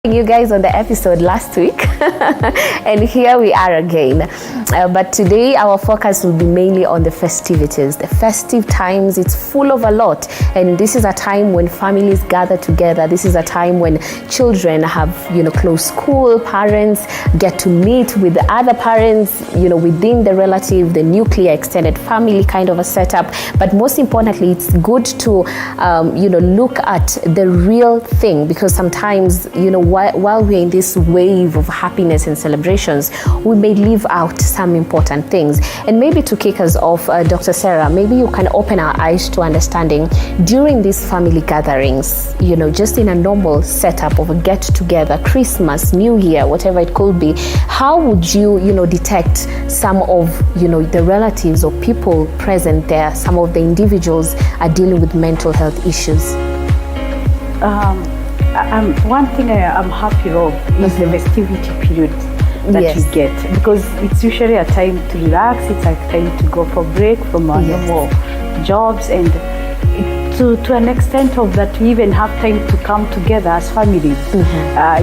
You guys on the episode last week and here we are again, but today our focus will be mainly on the festivities, the festive times. It's full of a lot, and this is a time when families gather together. This is a time when children have close school, parents get to meet with the other parents within the relative, the nuclear extended family kind of a setup. But most importantly, it's good to look at the real thing, because sometimes while we're in this wave of happiness and celebrations, we may leave out some important things. And maybe to kick us off, Dr. Sarah, maybe you can open our eyes to understanding during these family gatherings, just in a normal setup of a get-together, Christmas, New Year, whatever it could be, how would you, detect some of, the relatives or people present there, some of the individuals are dealing with mental health issues? One thing I'm happy of is the festivity period that we get, because it's usually a time to relax, it's a time to go for break from our normal jobs, and to an extent of that we even have time to come together as families.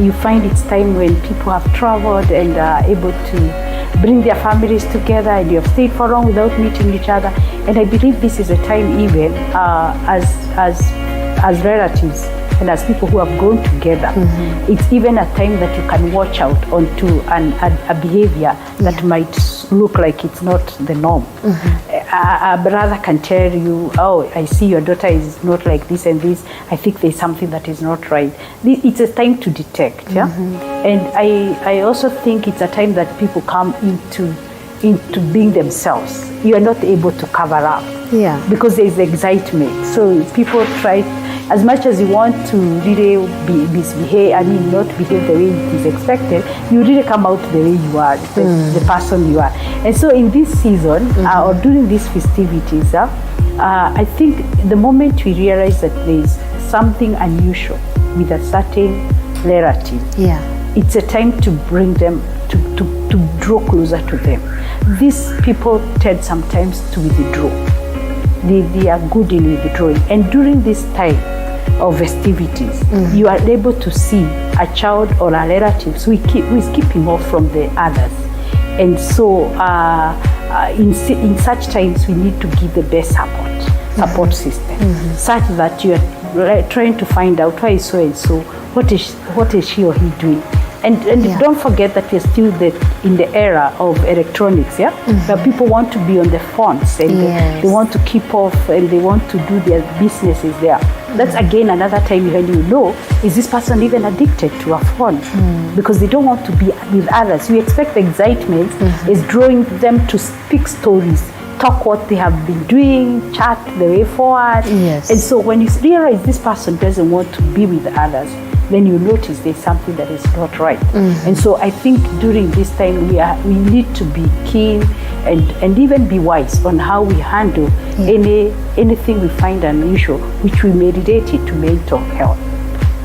You find it's time when people have traveled and are able to bring their families together, and you have stayed for long without meeting each other. And I believe this is a time even as relatives and as people who have grown together, it's even a time that you can watch out onto a behavior that might look like it's not the norm. A brother can tell you, oh, I see your daughter is not like this and this, I think there's something that is not right. It's a time to detect. And I also think it's a time that people come into being themselves. You are not able to cover up because there is excitement. So people try, as much as you want to really misbehave, not behave the way it is expected, you really come out the way you are, the person you are. And so in this season, or during these festivities, I think the moment we realize that there is something unusual with a certain relative, it's a time to bring them, to draw closer to them. These people tend sometimes to withdraw. They are good in withdrawing. And during this time of festivities, you are able to see a child or a relative, so we keep him off from the others. And so in such times we need to give the best support system, such that you are trying to find out why is so and so, what is she or he doing. And don't forget that we're still in the era of electronics, where people want to be on the phones, and they want to keep off, and they want to do their businesses there. That's again another time when is this person even addicted to a phone? Because they don't want to be with others. We expect excitement is drawing them to speak stories, talk what they have been doing, chat the way forward. And so when you realize this person doesn't want to be with others, then you notice there's something that is not right. And so I think during this time we need to be keen and even be wise on how we handle anything we find unusual, which we may relate it to mental health.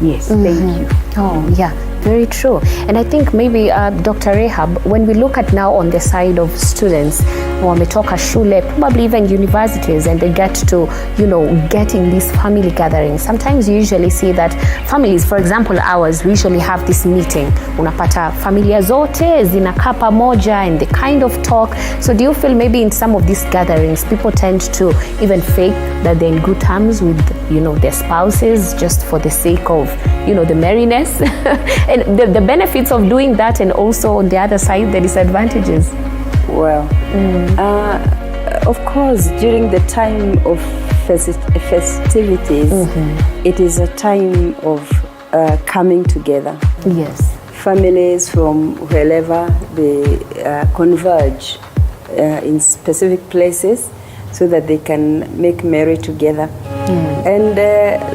Thank you. Oh yeah, very true. And I think maybe Dr. Rahab, when we look at now on the side of students, wametoka shule, probably even universities, and they get to get in these family gatherings. Sometimes you usually see that families, for example ours, we usually have this meeting, unapata familia zote zinakaa pamoja and they kind of talk. So do you feel maybe in some of these gatherings people tend to even fake that they're in good terms with their spouses, just for the sake of the merriness? And the benefits of doing that, and also on the other side the disadvantages? Well, of course, during the time of festivities, it is a time of coming together. Families from wherever they converge in specific places so that they can make merry together. And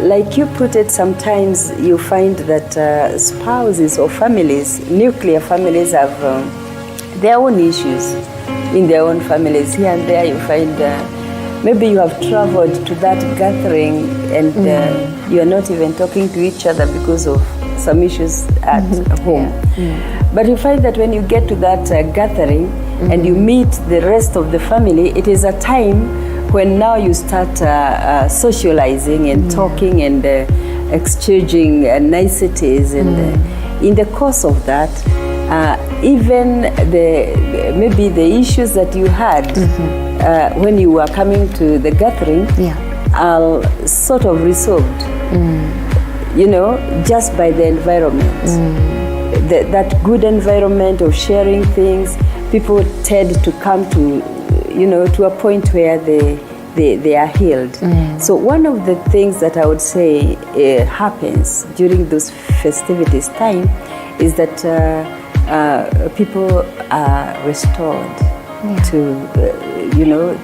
like you put it, sometimes you find that spouses or families, nuclear families, have their own issues in their own families. Here and there you find maybe you have traveled to that gathering and you are not even talking to each other because of some issues at home. But you find that when you get to that gathering and you meet the rest of the family, it is a time when now you start socializing and talking and exchanging niceties and in the course of that, even maybe the issues that you had when you were coming to the gathering are sort of resolved, just by the environment. That good environment of sharing things, people tend to come to, to a point where they are healed. So one of the things that I would say happens during those festivities time is that people are restored to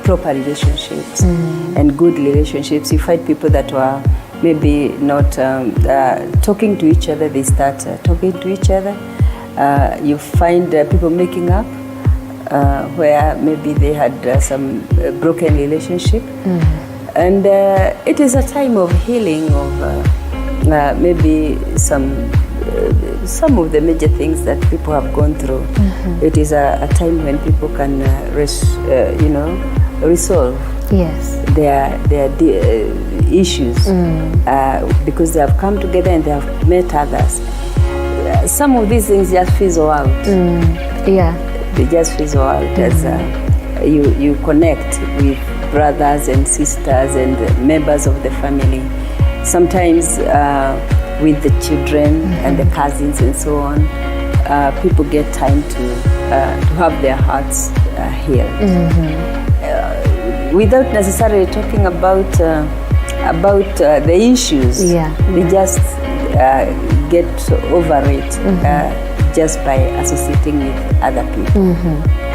proper relationships and good relationships. You find people that were maybe not talking to each other, they start talking to each other. You find people making up where maybe they had some broken relationship. And it is a time of healing of maybe some of the major things that people have gone through. It is a time when people can resolve their issues because they have come together and they have met others. Some of these things just fizzle out. They just fizzle out as you connect with brothers and sisters and members of the family. Sometimes with the children and the cousins and so on, people get time to have their hearts healed. Without necessarily talking about the issues, they just get over it just by associating with other people.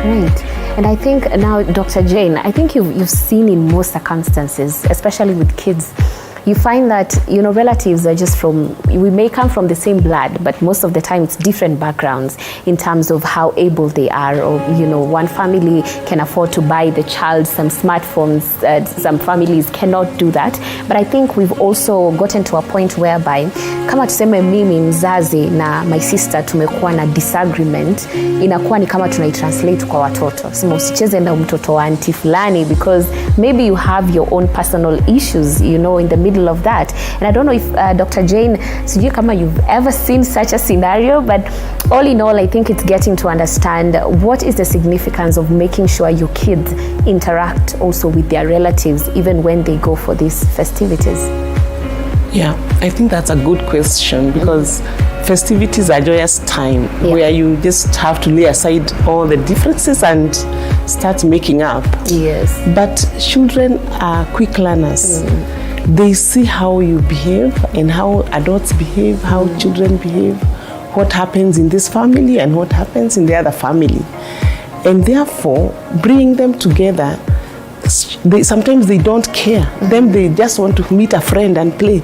Great. And I think now, Dr. Jane, I think you've seen in most circumstances, especially with kids, you find that, relatives are just we may come from the same blood, but most of the time it's different backgrounds in terms of how able they are, or, one family can afford to buy the child some smartphones, some families cannot do that. But I think we've also gotten to a point whereby, kama tuseme mimi mzazi na my sister tumekuwa na disagreement, inakuwa ni kama tunaitranslate kwa watoto. Sema usicheze na mtoto wa auntie fulani, because maybe you have your own personal issues, in the middle of that. And I don't know if Dr. Jane, sijui kama you've ever seen such a scenario, but all in all, I think it's getting to understand what is the significance of making sure your kids interact also with their relatives, even when they go for these festivities. Yeah, I think that's a good question, because festivities are joyous time where you just have to lay aside all the differences and start making up. Yes. But children are quick learners. They see how you behave and how adults behave, how children behave, what happens in this family and what happens in the other family. And therefore, bringing them together, sometimes they don't care. Them, they just want to meet a friend and play.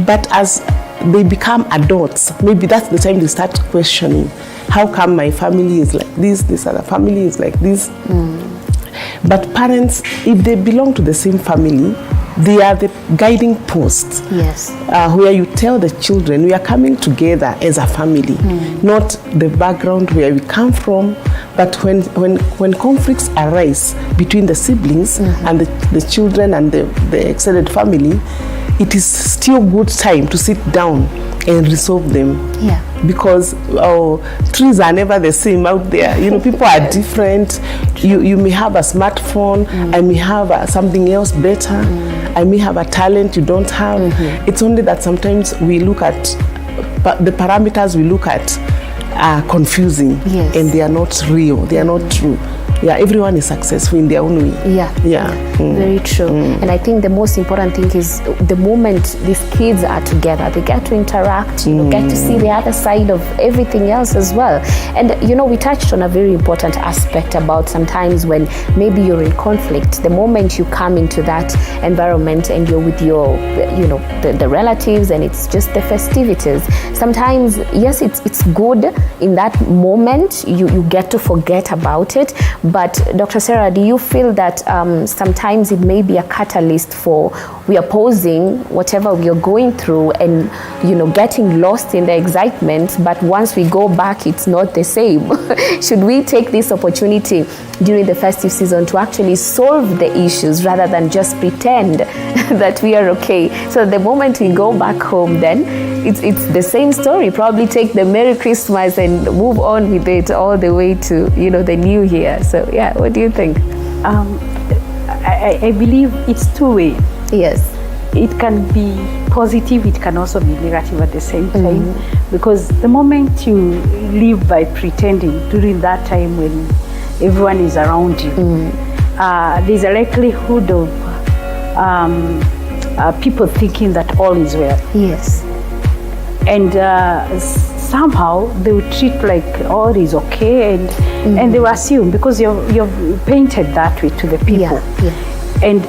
But as they become adults, maybe that's the time they start questioning, how come my family is like this other family is like this? But parents, if they belong to the same family, they are the guiding posts. Yes. Where you tell the children, we are coming together as a family, not the background where we come from. But when conflicts arise between the siblings and the children and the extended family, it is still good time to sit down and resolve them. Because trees are never the same out there. People are different. You may have a smartphone. I may have something else better. I may have a talent you don't have. It's only that sometimes we look at the parameters we look at are confusing, and they are not real. They are not true. Everyone is successful in their own way. Very true. And I think the most important thing is the moment these kids are together, they get to interact, get to see the other side of everything else as well. And we touched on a very important aspect about sometimes when maybe you're in conflict, the moment you come into that environment and you're with your the relatives and it's just the festivities, sometimes yes, it's good in that moment, you get to forget about it, But Dr. Sarah, do you feel that sometimes it may be a catalyst for we are pausing whatever we are going through and, getting lost in the excitement, but once we go back, it's not the same? Should we take this opportunity during the festive season to actually solve the issues rather than just pretend that we are okay? So the moment we go back home, then it's the same story. Probably take the Merry Christmas and move on with it all the way to, the New Year. So yeah, what do you think? I believe it's two-way. Yes. It can be positive, it can also be negative at the same time, because the moment you live by pretending during that time when everyone is around you, there's a likelihood of people thinking that all is well. Yes. And somehow they would treat like all is okay, and they will assume, because you've painted that way to the people. Yeah. And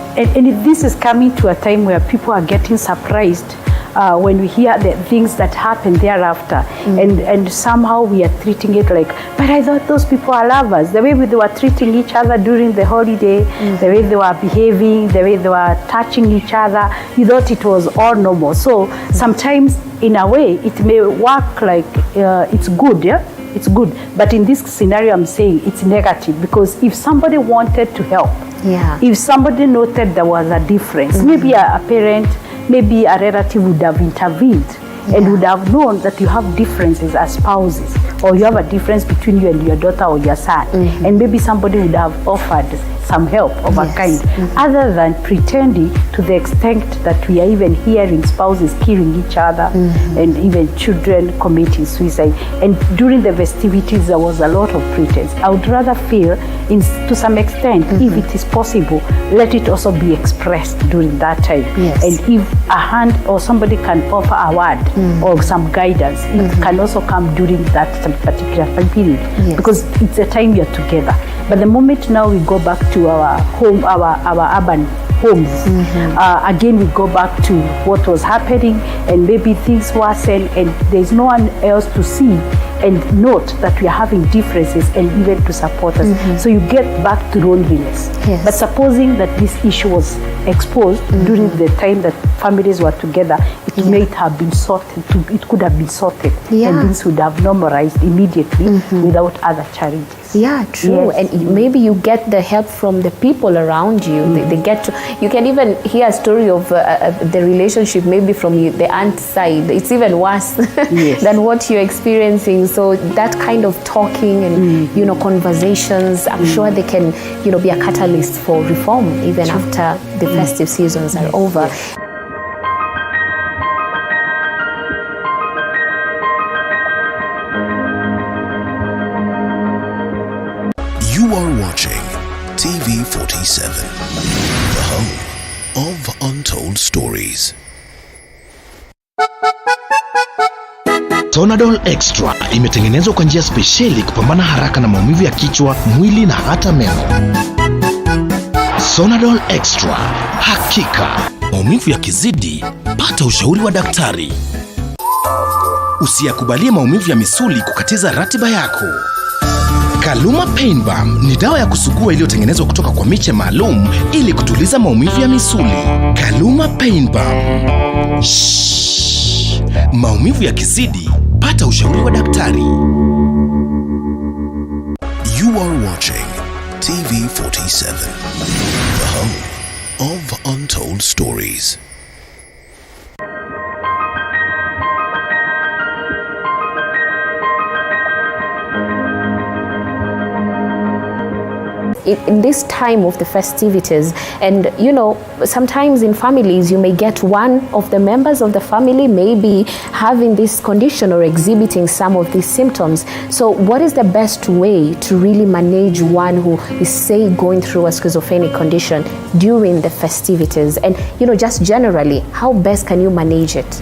this is coming to a time where people are getting surprised when we hear the things that happen thereafter, and somehow we are treating it like, but I thought those people are lovers. The way they were treating each other during the holiday, the way they were behaving, the way they were touching each other, you thought it was all normal. So sometimes, in a way, it may work like it's good, yeah? It's good. But in this scenario, I'm saying it's negative, because if somebody wanted to help, if somebody noted there was a difference, maybe a parent, maybe a relative would have intervened and would have known that you have differences as spouses, or you have a difference between you and your daughter or your son, and maybe somebody would have offered some help of a kind, other than pretending to the extent that we are even hearing spouses killing each other, and even children committing suicide. And during the festivities, there was a lot of pretense. I would rather feel, to some extent, if it is possible, let it also be expressed during that time. And if a hand or somebody can offer a word or some guidance, it can also come during that particular time period, because it's a time you're together. But the moment now we go back to our home, our urban homes, again we go back to what was happening, and maybe things worsen, and there's no one else to see and note that we are having differences and even to support us. So you get back to loneliness. But supposing that this issue was exposed during the time that families were together, it may have been sorted. It could have been sorted, and things would have normalized immediately without other challenges. Yeah, true. And maybe you get the help from the people around you. They get to, you can even hear a story of the relationship maybe from the aunt's side. It's even worse than what you're experiencing. So that kind of talking and conversations, I'm sure they can be a catalyst for reform even after the festive seasons are over. You are watching TV 47, the home of untold stories. Tonadol Extra imetengenezwa kwa njia spesheli kupambana haraka na maumivu ya kichwa, mwili na hata meno. Tonadol Extra, hakika maumivu yakizidi, pata ushauri wa daktari. Usiyakubalie maumivu ya misuli kukatiza ratiba yako. Kaluma Pain Balm ni dawa ya kusugua iliyotengenezwa kutoka kwa miche maalum ili kutuliza maumivu ya misuli. Kaluma Pain Balm. Maumivu yakizidi, pata ushauri wa daktari. You are watching TV 47, the home of untold stories. In this time of the festivities, and sometimes in families you may get one of the members of the family may be having this condition or exhibiting some of these symptoms. So what is the best way to really manage one who is, say, going through a schizophrenic condition during the festivities? And just generally, how best can you manage it?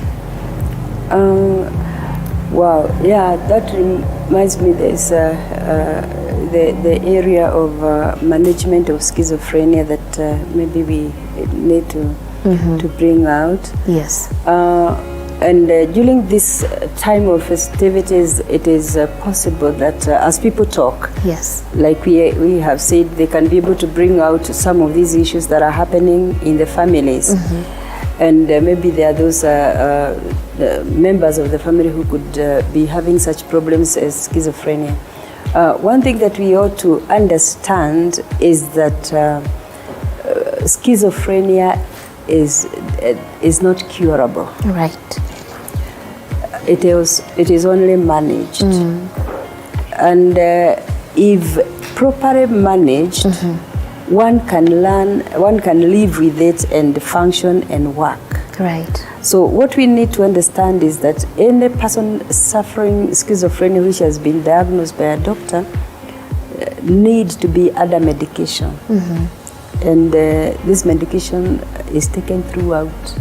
Wow, yeah, that reminds me, there's the area of management of schizophrenia that maybe we need to bring out. Yes. And during this time of festivities, it is possible that as people talk, yes, like we have said, they can be able to bring out some of these issues that are happening in the families. And maybe there are those members of the family who could be having such problems as schizophrenia. One thing that we ought to understand is that schizophrenia is not curable. Right. It is only managed. And if properly managed, one can live with it and function and work. Right. So what we need to understand is that any person suffering schizophrenia which has been diagnosed by a doctor needs to be under medication. And this medication is taken throughout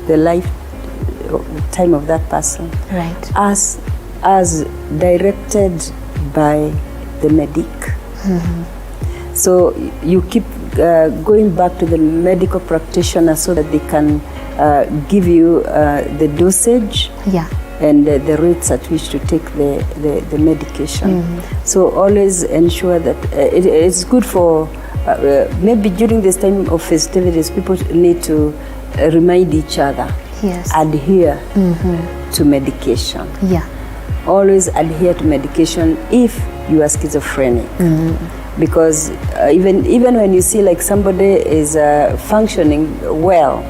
the lifetime of that person. Right. As directed by the medic. So you keep going back to the medical practitioner so that they can give you the dosage, yeah, and the rates at which to take the medication. So always ensure that it's good for maybe during this time of festivities, people need to remind each other, yes, adhere to medication. Yeah. Always adhere to medication if you are schizophrenic. Because even when you see like somebody is functioning well,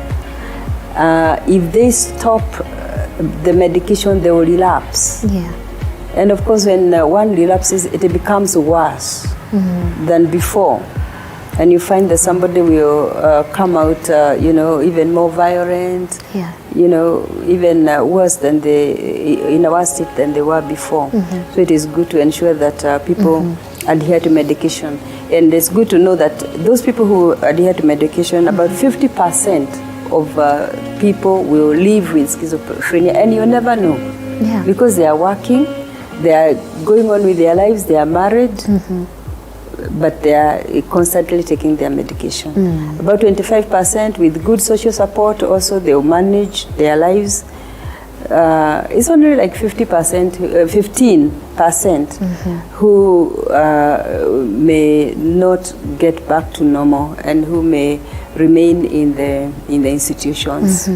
if they stop the medication, they will relapse. Yeah. And of course, when one relapses, it becomes worse than before. And you find that somebody will come out, even more violent, yeah, even worse than in a worse state than they were before. So it is good to ensure that people adhere to medication. And it's good to know that those people who adhere to medication, about 50% of people will live with schizophrenia, and you never know. Yeah. Because they are working, they are going on with their lives, they are married, but they are constantly taking their medication. About 25% with good social support, also they will manage their lives. It's only like 15% who may not get back to normal and who may remain in the institutions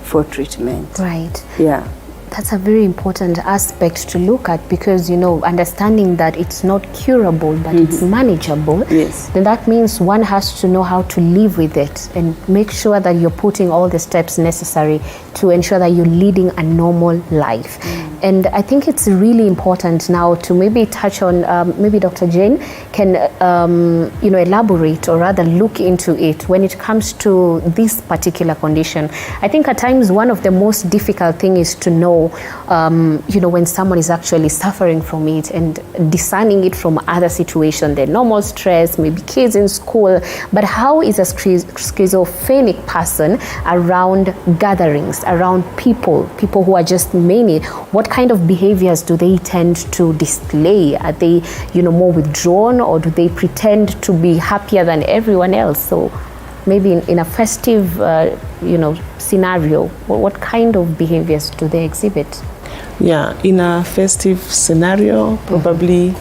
for treatment. Right. Yeah. That's a very important aspect to look at, because understanding that it's not curable but it's manageable. Yes. Then that means one has to know how to live with it and make sure that you're putting all the steps necessary to ensure that you're leading a normal life. And I think it's really important now to maybe touch on, maybe Dr. Jane can elaborate or rather look into it when it comes to this particular condition. I think at times one of the most difficult thing is to know when someone is actually suffering from it and discerning it from other situations, the normal stress, maybe kids in school, but how is a schizophrenic person around gatherings, around people who are just many? What kind of behaviors do they tend to display? Are they, more withdrawn, or do they pretend to be happier than everyone else? So maybe in a festive, scenario, what kind of behaviors do they exhibit? Yeah, in a festive scenario, probably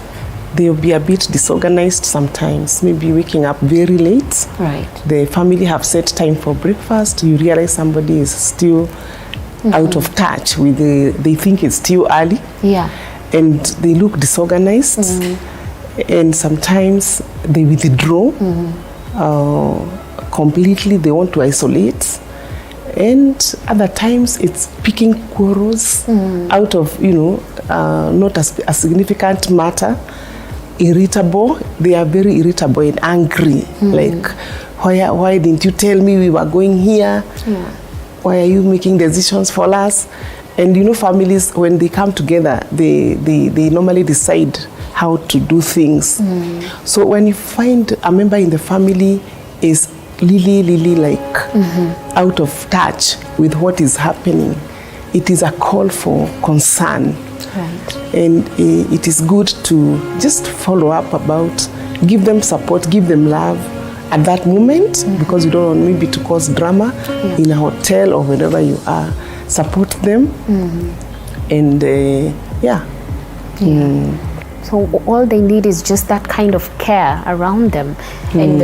they'll be a bit disorganized sometimes, maybe waking up very late. Right. The family have set time for breakfast. You realize somebody is still out of touch with they think it's still early. Yeah. And they look disorganized. And sometimes they withdraw completely. They want to isolate. And other times it's picking quarrels out of, not a significant matter. Irritable. They are very irritable and angry. Like, why didn't you tell me we were going here? Yeah. Why are you making decisions for us? And families, when they come together, they normally decide how to do things. So when you find a member in the family is really like out of touch with what is happening, it is a call for concern. Right. And it is good to just follow up about, give them support, give them love at that moment, because you don't want maybe to cause drama in a hotel or wherever you are. support them, and yeah. So all they need is just that kind of care around them. And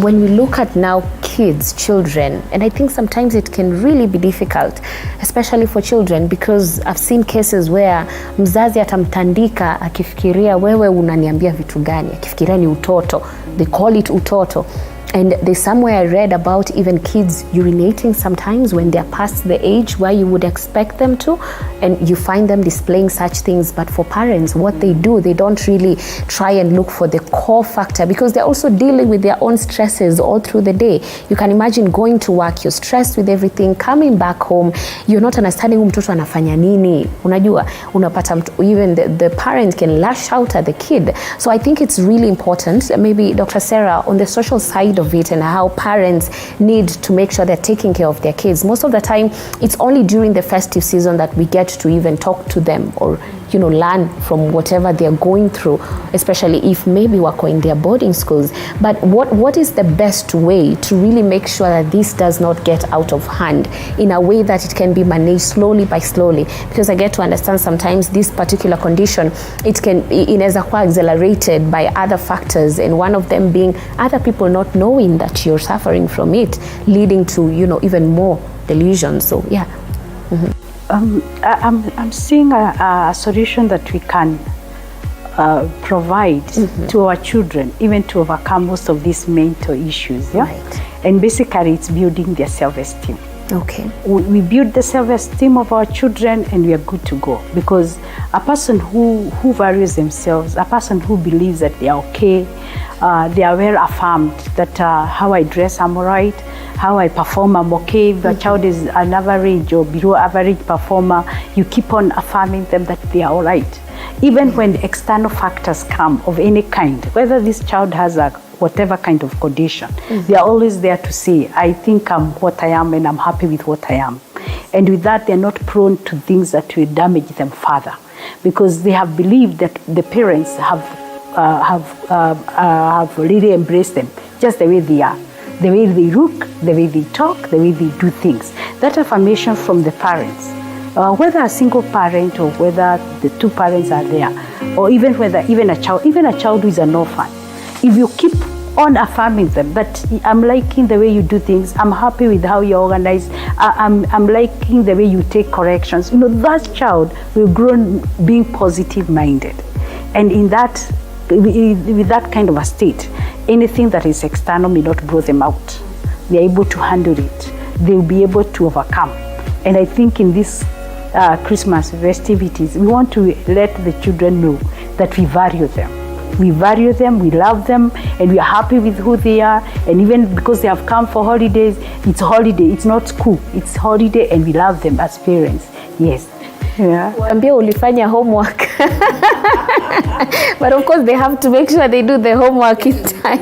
when we look at now kids, children, and I think sometimes it can really be difficult, especially for children, because I've seen cases where mzazi atamtandika akifikiria wewe unaniambia vitu gani, akifikiria ni utoto. They call it utoto. And there's somewhere I read about even kids urinating sometimes when they're past the age where you would expect them to, and you find them displaying such things. But for parents, what they do, they don't really try and look for the core factor, because they're also dealing with their own stresses all through the day. You can imagine going to work, you're stressed with everything, coming back home, you're not understanding mtoto anafanya nini. Unajua, unapata even the parent can lash out at the kid. So I think it's really important, maybe Dr. Sarah, on the social side of it and how parents need to make sure they're taking care of their kids. Most of the time, it's only during the festive season that we get to even talk to them or, you know, learn from whatever they're going through, especially if maybe wako in their boarding schools. But what is the best way to really make sure that this does not get out of hand in a way that it can be managed slowly by slowly? Because I get to understand sometimes this particular condition, inaweza kuwa accelerated by other factors, and one of them being other people not knowing that you're suffering from it, leading to, you know, even more delusions. So yeah. I'm seeing a solution that we can provide to our children, even to overcome most of these mental issues. Yeah? Right. And basically it's building their self-esteem. Okay. We build the self-esteem of our children and we are good to go. Because a person who values themselves, a person who believes that they are okay, they are well affirmed, that how I dress, I'm all right, how I perform, I'm okay. If a child is an average or below average performer, you keep on affirming them that they are all right. Even when external factors come of any kind, whether this child has a whatever kind of condition, they are always there to say, I think I'm what I am and I'm happy with what I am. And with that, they're not prone to things that will damage them further, because they have believed that the parents have really embraced them just the way they are, the way they look, the way they talk, the way they do things. That affirmation from the parents, whether a single parent or whether the two parents are there, or even whether even a child who is an orphan, if you keep on affirming them that I'm liking the way you do things, I'm happy with how you're organized, I'm liking the way you take corrections, you know, that child will grow being positive minded. And in that, with that kind of a state, anything that is external may not blow them out. They're able to handle it. They'll be able to overcome. And I think in this Christmas festivities, we want to let the children know that we value them. We value them, we love them, and we are happy with who they are. And even because they have come for holidays, it's holiday, it's not school, it's holiday, and we love them as parents. Yes. Yeah. Ambia ulifanya homework. But of course they have to make sure they do the homework in time.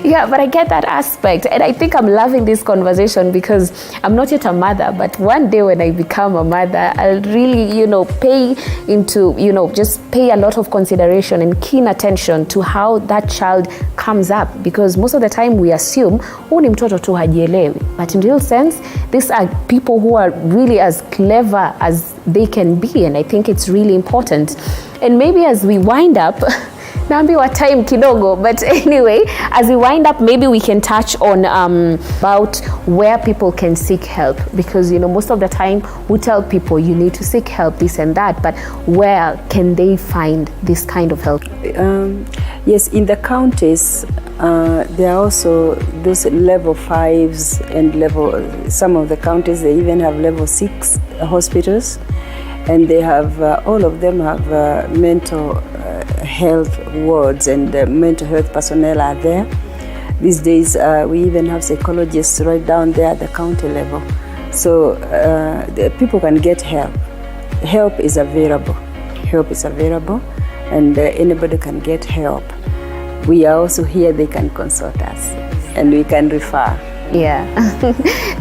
Yeah, but I get that aspect, and I think I'm loving this conversation because I'm not yet a mother, but one day when I become a mother, I'll really, you know, pay a lot of consideration and keen attention to how that child comes up, because most of the time we assume huu ni mtoto tu hajielewi, but in real sense these are people who are really as clever as they can be, and I think it's really important. And maybe as we wind up, naambiwa time kidogo, but anyway, as we wind up, maybe we can touch on about where people can seek help, because, you know, most of the time we tell people you need to seek help, this and that, but where can they find this kind of help? Yes, in the counties, there are also those level 5s and some of the counties, they even have level 6 hospitals, and they have, all of them have mental health wards, and mental health personnel are there. These days, we even have psychologists right down there at the county level. So the people can get help. Help is available. And anybody can get help. We are also here, they can consult us, and we can refer. Yeah.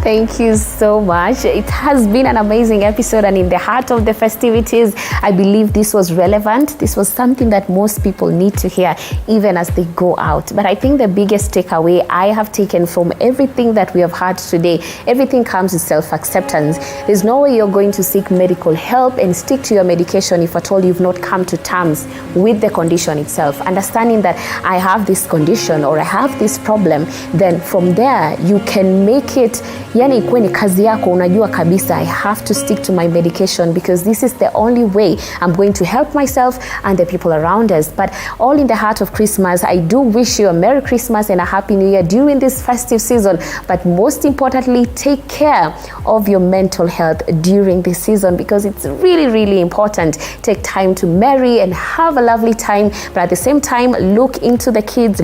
Thank you so much. It has been an amazing episode, and in the heart of the festivities, I believe this was relevant. This was something that most people need to hear even as they go out. But I think the biggest takeaway I have taken from everything that we have heard today, everything comes with self-acceptance. There's no way you're going to seek medical help and stick to your medication if at all you've not come to terms with the condition itself. Understanding that I have this condition or I have this problem, then from there you can make it, yani ikuwe ni kazi yako, unajua kabisa I have to stick to my medication because this is the only way I'm going to help myself and the people around us. But all in the heart of Christmas, I do wish you a Merry Christmas and a Happy New Year during this festive season. But most importantly, take care of your mental health during this season because it's really, really important. Take time to marry and have a lovely time, but at the same time, look into the kids,